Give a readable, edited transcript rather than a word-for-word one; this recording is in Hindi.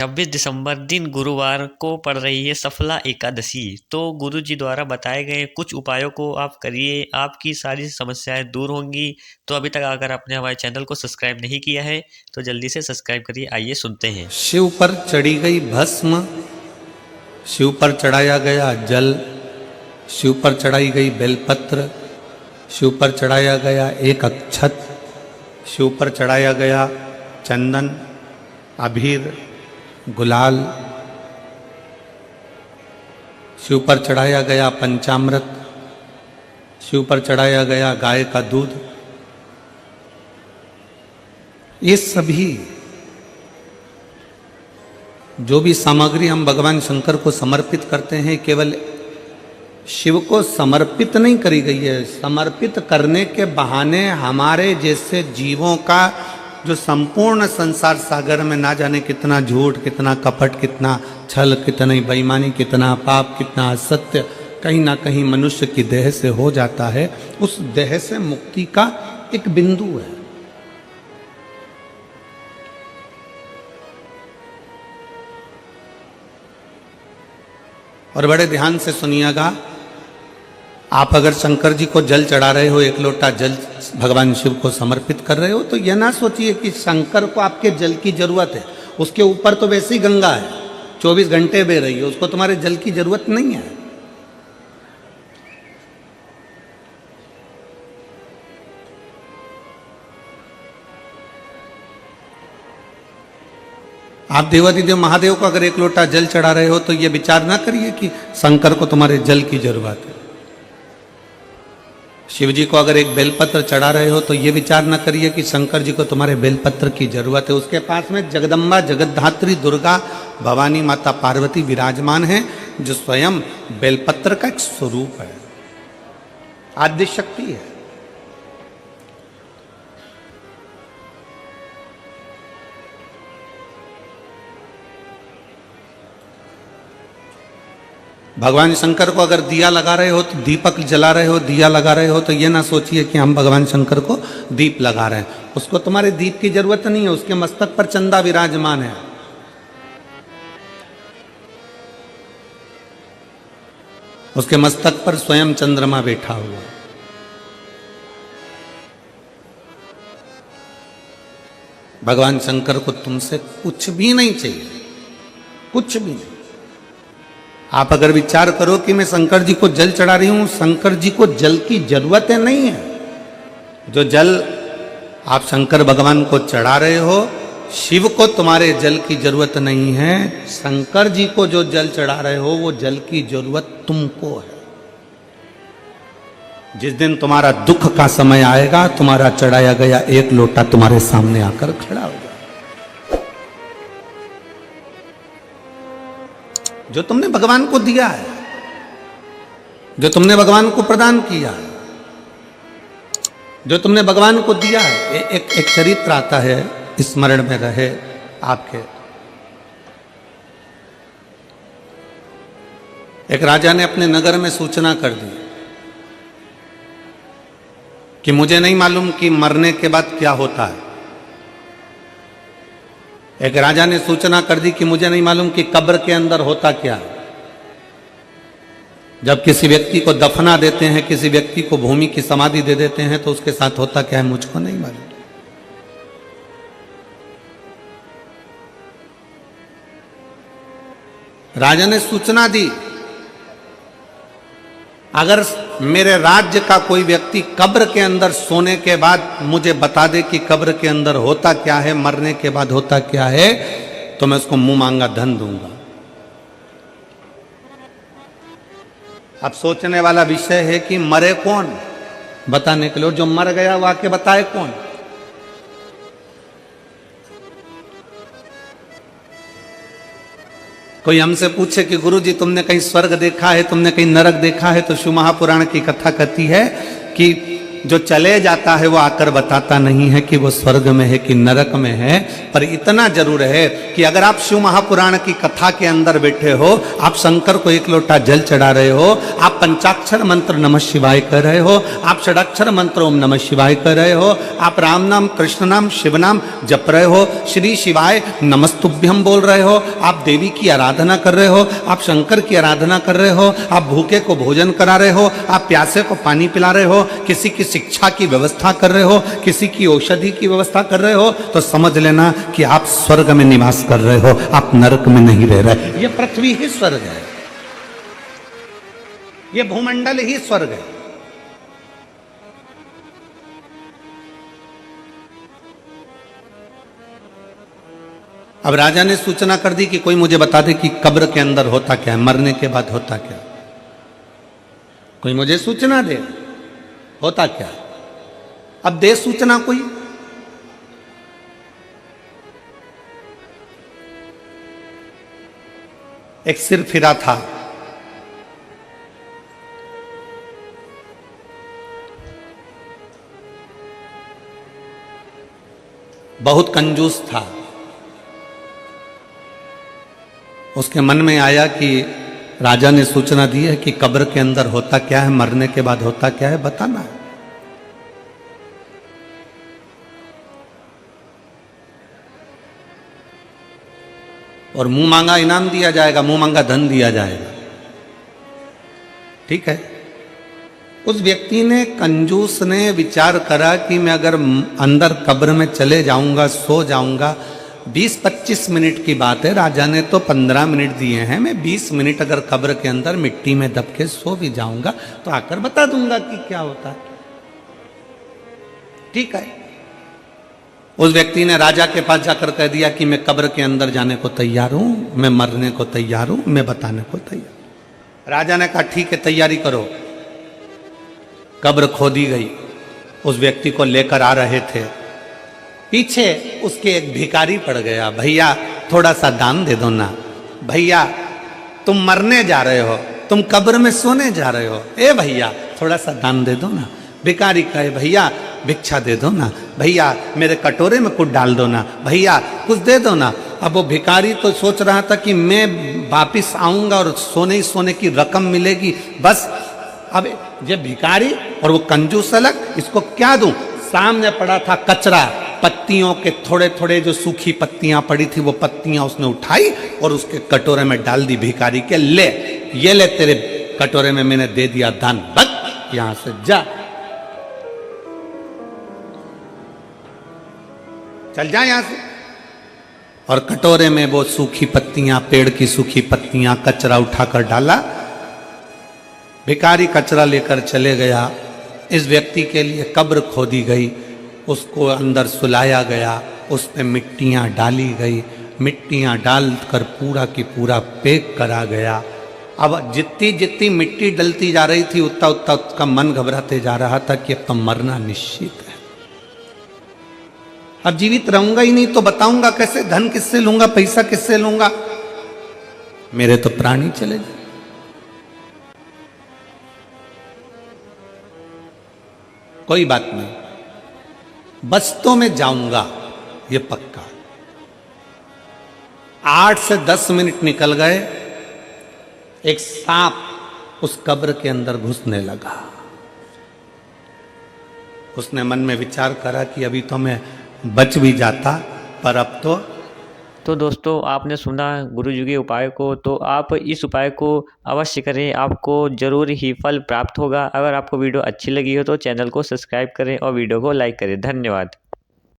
26 दिसंबर दिन गुरुवार को पड़ रही है सफला एकादशी। तो गुरु जी द्वारा बताए गए कुछ उपायों को आप करिए, आपकी सारी समस्याएं दूर होंगी। तो अभी तक अगर आपने हमारे चैनल को सब्सक्राइब नहीं किया है तो जल्दी से सब्सक्राइब करिए। आइए सुनते हैं। शिव पर चढ़ी गई भस्म, शिव पर चढ़ाया गया जल, शिव पर चढ़ाई गई बेलपत्र, शिव पर चढ़ाया गया एक अक्षत, शिव पर चढ़ाया गया चंदन, अबीर, गुलाल, शिव पर चढ़ाया गया पंचामृत, शिव पर चढ़ाया गया गाय का दूध। ये सभी जो भी सामग्री हम भगवान शंकर को समर्पित करते हैं, केवल शिव को समर्पित नहीं करी गई है, समर्पित करने के बहाने हमारे जैसे जीवों का जो संपूर्ण संसार सागर में ना जाने कितना झूठ, कितना कपट, कितना छल, कितनी बेईमानी, कितना पाप, कितना असत्य कहीं ना कहीं मनुष्य की देह से हो जाता है, उस देह से मुक्ति का एक बिंदु है। और बड़े ध्यान से सुनिएगा, आप अगर शंकर जी को जल चढ़ा रहे हो, एक लोटा जल भगवान शिव को समर्पित कर रहे हो, तो यह ना सोचिए कि शंकर को आपके जल की जरूरत है। उसके ऊपर तो वैसी गंगा है, 24 घंटे बह रही है, उसको तुम्हारे जल की जरूरत नहीं है। आप देवादिदेव महादेव को अगर एक लोटा जल चढ़ा रहे हो तो यह विचार ना करिए कि शंकर को तुम्हारे जल की जरूरत है। शिव जी को अगर एक बेलपत्र चढ़ा रहे हो तो ये विचार न करिए कि शंकर जी को तुम्हारे बेलपत्र की जरूरत है। उसके पास में जगदम्बा, जगद्धात्री, दुर्गा, भवानी माता, पार्वती विराजमान है, जो स्वयं बेलपत्र का एक स्वरूप है, आद्य शक्ति है। भगवान शंकर को अगर दिया लगा रहे हो, तो दीपक जला रहे हो, दिया लगा रहे हो, तो ये ना सोचिए कि हम भगवान शंकर को दीप लगा रहे हैं। उसको तुम्हारे दीप की जरूरत नहीं है, उसके मस्तक पर चंदा विराजमान है। उसके मस्तक पर स्वयं चंद्रमा बैठा हुआ। भगवान शंकर को तुमसे कुछ भी नहीं चाहिए, कुछ भी नहीं। आप अगर विचार करो कि मैं शंकर जी को जल चढ़ा रही हूं, शंकर जी को जल की जरूरत है नहीं है। जो जल आप शंकर भगवान को चढ़ा रहे हो, शिव को तुम्हारे जल की जरूरत नहीं है। शंकर जी को जो जल चढ़ा रहे हो, वो जल की जरूरत तुमको है। जिस दिन तुम्हारा दुख का समय आएगा, तुम्हारा चढ़ाया गया एक लोटा तुम्हारे सामने आकर खड़ा होगा। जो तुमने भगवान को दिया है, जो तुमने भगवान को प्रदान किया है, जो तुमने भगवान को दिया है, एक चरित्र आता है, स्मरण में रहे आपके। एक राजा ने अपने नगर में सूचना कर दी कि मुझे नहीं मालूम कि मरने के बाद क्या होता है। एक राजा ने सूचना कर दी कि मुझे नहीं मालूम कि कब्र के अंदर होता क्या है। जब किसी व्यक्ति को दफना देते हैं, किसी व्यक्ति को भूमि की समाधि दे देते हैं, तो उसके साथ होता क्या है मुझको नहीं मालूम। राजा ने सूचना दी, अगर मेरे राज्य का कोई व्यक्ति कब्र के अंदर सोने के बाद मुझे बता दे कि कब्र के अंदर होता क्या है, मरने के बाद होता क्या है, तो मैं उसको मुंह मांगा धन दूंगा। अब सोचने वाला विषय है कि मरे कौन, बताने के लिए। जो मर गया वो आके बताए कौन। कोई हमसे पूछे कि गुरु जी तुमने कहीं स्वर्ग देखा है, तुमने कहीं नरक देखा है, तो शिव महापुराण की कथा कहती है कि जो चले जाता है वो आकर बताता नहीं है कि वो स्वर्ग में है कि नरक में है, पर इतना जरूर है कि अगर आप शिव महापुराण की कथा के अंदर बैठे हो, आप शंकर को एक लोटा जल चढ़ा रहे हो, आप पंचाक्षर मंत्र नमः शिवाय कर रहे हो, आप षडाक्षर मंत्र ओम नमः शिवाय कर रहे हो, आप राम नाम कृष्ण नाम शिव नाम जप रहे हो, श्री शिवाय नमस्तुभ्यम बोल रहे हो, आप देवी की आराधना कर रहे हो, आप शंकर की आराधना कर रहे हो, आप भूखे को भोजन करा रहे हो, आप प्यासे को पानी पिला रहे हो, किसी की शिक्षा की व्यवस्था कर रहे हो, किसी की औषधि की व्यवस्था कर रहे हो, तो समझ लेना कि आप स्वर्ग में निवास कर रहे हो, आप नरक में नहीं रह रहे। ये पृथ्वी ही स्वर्ग है, ये भूमंडल ही स्वर्ग है। अब राजा ने सूचना कर दी कि कोई मुझे बता दे कि कब्र के अंदर होता क्या है, मरने के बाद होता क्या, कोई मुझे सूचना दे होता क्या। अब दे सूचना कोई। एक सिर फिरा था, बहुत कंजूस था। उसके मन में आया कि राजा ने सूचना दी है कि कब्र के अंदर होता क्या है, मरने के बाद होता क्या है, बताना है। और मुंह मांगा इनाम दिया जाएगा, मुंह मांगा धन दिया जाएगा, ठीक है। उस व्यक्ति ने, कंजूस ने विचार करा कि मैं अगर अंदर कब्र में चले जाऊंगा, सो जाऊंगा, 20-25 मिनट की बात है, राजा ने तो 15 मिनट दिए हैं, मैं 20 मिनट अगर कब्र के अंदर मिट्टी में दब के सो भी जाऊंगा तो आकर बता दूंगा कि क्या होता है, ठीक है। उस व्यक्ति ने राजा के पास जाकर कह दिया कि मैं कब्र के अंदर जाने को तैयार हूं, मैं मरने को तैयार हूं, मैं बताने को तैयार। राजा ने कहा ठीक है, तैयारी करो। कब्र खोदी गई, उस व्यक्ति को लेकर आ रहे थे, पीछे उसके एक भिखारी पड़ गया, भैया थोड़ा सा दान दे दो ना, भैया तुम मरने जा रहे हो, तुम कब्र में सोने जा रहे हो, ए भैया थोड़ा सा दान दे दो ना। भिखारी कहे भैया भिक्षा दे दो ना, भैया मेरे कटोरे में कुछ डाल दो ना, भैया कुछ दे दो ना। अब वो भिखारी तो सोच रहा था कि मैं वापिस आऊंगा और सोने ही सोने की रकम मिलेगी, बस। अब ये भिखारी और वो कंजूस अलग, इसको क्या दूं। सामने पड़ा था कचरा, पत्तियों के थोड़े थोड़े जो सूखी पत्तियां पड़ी थी, वो पत्तियां उसने उठाई और उसके कटोरे में डाल दी भिखारी के, ले ये ले तेरे कटोरे में मैंने दे दिया दान, बस यहां से जा, चल जा यहां से। और कटोरे में वो सूखी पत्तियां, पेड़ की सूखी पत्तियां, कचरा उठाकर डाला। भिखारी कचरा लेकर चले गया। इस व्यक्ति के लिए कब्र खोदी गई, उसको अंदर सुलाया गया, उस पे मिट्टियां डाली गई, मिट्टियां डालकर पूरा की पूरा पैक करा गया। अब जितनी जितनी मिट्टी डलती जा रही थी, उतना उतना उसका मन घबराते जा रहा था कि अब तो मरना निश्चित है, अब जीवित रहूंगा ही नहीं तो बताऊंगा कैसे, धन किससे लूंगा, पैसा किससे लूंगा, मेरे तो प्राण ही चले जाए। कोई बात नहीं, बस तो मैं जाऊंगा ये पक्का। 8 से 10 मिनट निकल गए, एक सांप उस कब्र के अंदर घुसने लगा। उसने मन में विचार करा कि अभी तो मैं बच भी जाता, पर अब तो दोस्तों आपने सुना गुरु जी के उपाय को, तो आप इस उपाय को अवश्य करें, आपको ज़रूर ही फल प्राप्त होगा। अगर आपको वीडियो अच्छी लगी हो तो चैनल को सब्सक्राइब करें और वीडियो को लाइक करें। धन्यवाद।